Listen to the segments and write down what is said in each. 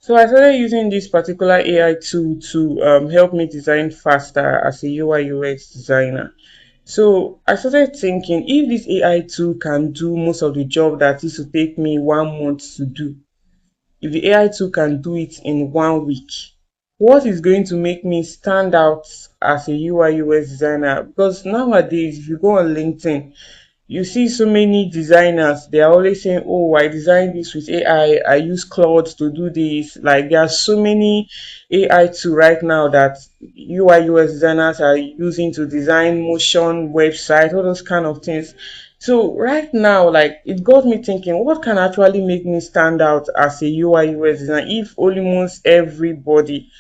So I started using this particular AI tool to help me design faster as a UI UX designer. So I started thinking, if this AI tool can do most of the job that used to take me 1 month to do, if the AI tool can do it in 1 week, what is going to make me stand out as a UI UX designer? Because nowadays, if you go on LinkedIn, you see so many designers, they are always saying, oh, I designed this with AI, I use Claude to do this. Like, there are so many AI tools right now that UI UX designers are using to design motion, website, all those kind of things. So right now, like, it got me thinking, what can actually make me stand out as a UI UX designer if almost everybody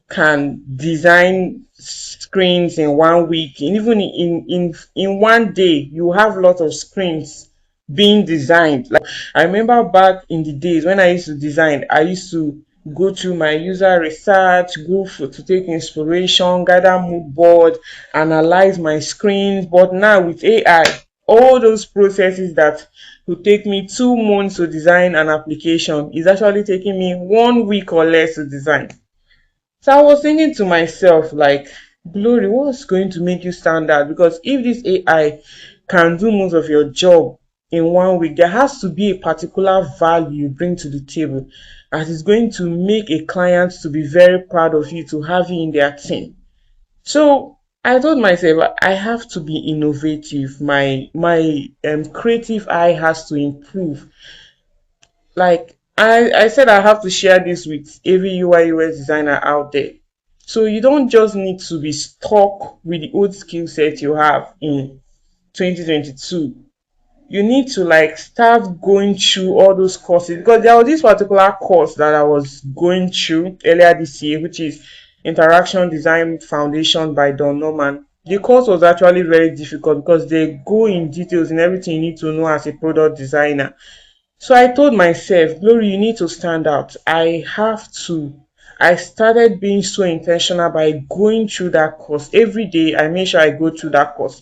can design screens in 1 week, and even in 1 day you have a lot of screens being designed. Like, I remember back in the days when I used to design, I used to go through my user research, to take inspiration, gather mood board, analyze my screens. But now with AI, all those processes that would take me 2 months to design an application is actually taking me 1 week or less to design. So I was thinking to myself, like, Glory, what's going to make you stand out? Because if this AI can do most of your job in 1 week, there has to be a particular value you bring to the table that is going to make a client to be very proud of you, to have you in their team. So I told myself I have to be innovative. My creative eye has to improve. Like, I said, I have to share this with every UI UX designer out there. So you don't just need to be stuck with the old skill set you have in 2022. You need to like start going through all those courses, because there was this particular course that I was going through earlier this year, which is Interaction Design Foundation by Don Norman. The course was actually very difficult because they go in details in everything you need to know as a product designer. So I told myself, Glory, you need to stand out. I have to. I started being so intentional by going through that course. Every day, I make sure I go through that course.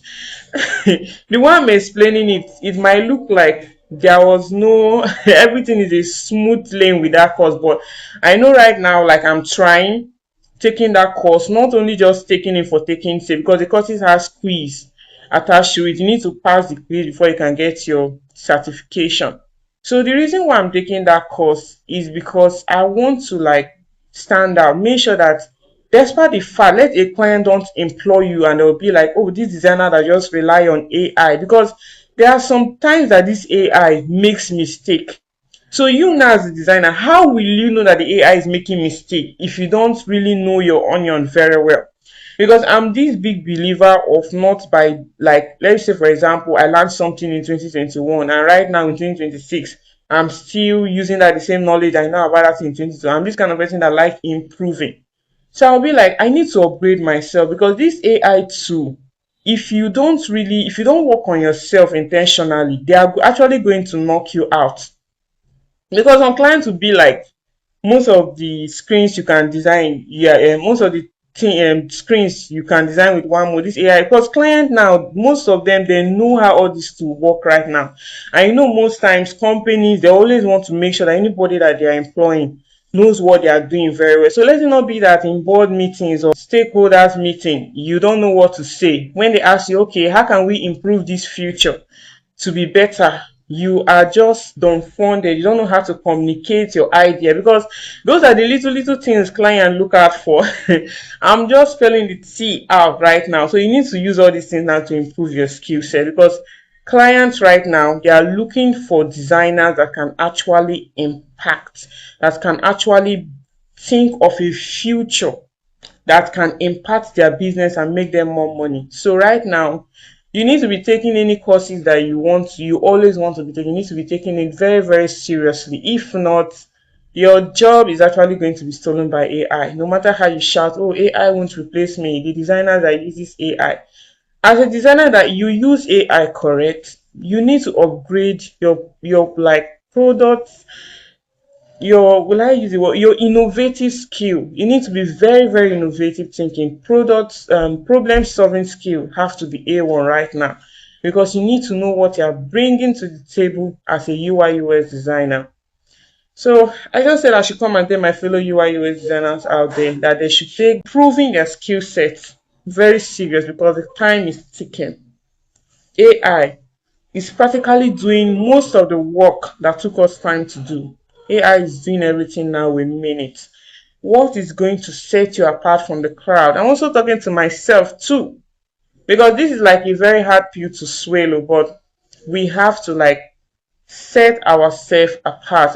The way I'm explaining it, it might look like there was no, everything is a smooth lane with that course. But I know right now, like, I'm trying, taking that course, not only just taking it for taking sake, because the courses has quiz attached to it. You need to pass the quiz before you can get your certification. So the reason why I'm taking that course is because I want to like stand out, make sure that despite the fact, let a client don't employ you and they'll be like, oh, this designer that just rely on AI, because there are some times that this AI makes mistake. So you now as a designer, how will you know that the AI is making mistake if you don't really know your onion very well? Because I'm this big believer of not by, like, let's say for example I learned something in 2021 and right now in 2026 I'm still using that the same knowledge I know about that in 22. I'm this kind of person that like improving. So I'll be like, I need to upgrade myself, because this AI tool, if you don't work on yourself intentionally, they are actually going to knock you out. Because some clients will be like, most of the screens you can design, yeah, most of the screens you can design with one mode, this AI. Because client now, most of them, they know how all this to work right now. And you know, most times companies, they always want to make sure that anybody that they are employing knows what they are doing very well. So let it not be that in board meetings or stakeholders meeting, you don't know what to say when they ask you, okay, how can we improve this feature to be better? You are just dumbfounded. You don't know how to communicate your idea, because those are the little things client look out for. I'm just spelling the T out right now. So you need to use all these things now to improve your skill set, because clients right now, they are looking for designers that can actually impact, that can actually think of a future that can impact their business and make them more money. So right now, you need to be taking any courses that you always want to be taking. You need to be taking it very, very seriously. If not, your job is actually going to be stolen by AI. No matter how you shout, oh, AI won't replace me, the designer that uses AI. As a designer that you use AI correct, you need to upgrade your like products, your, will I use the word, your innovative skill. You need to be very, very innovative thinking. Products, problem solving skill have to be A1 right now, because you need to know what you're bringing to the table as a UI UX designer. So I just said I should come and tell my fellow UI UX designers out there that they should take proving their skill sets very serious because the time is ticking. AI is practically doing most of the work that took us time to do. AI is doing everything now in minutes. What is going to set you apart from the crowd? I'm also talking to myself too, because this is like a very hard pill to swallow, but we have to like set ourselves apart.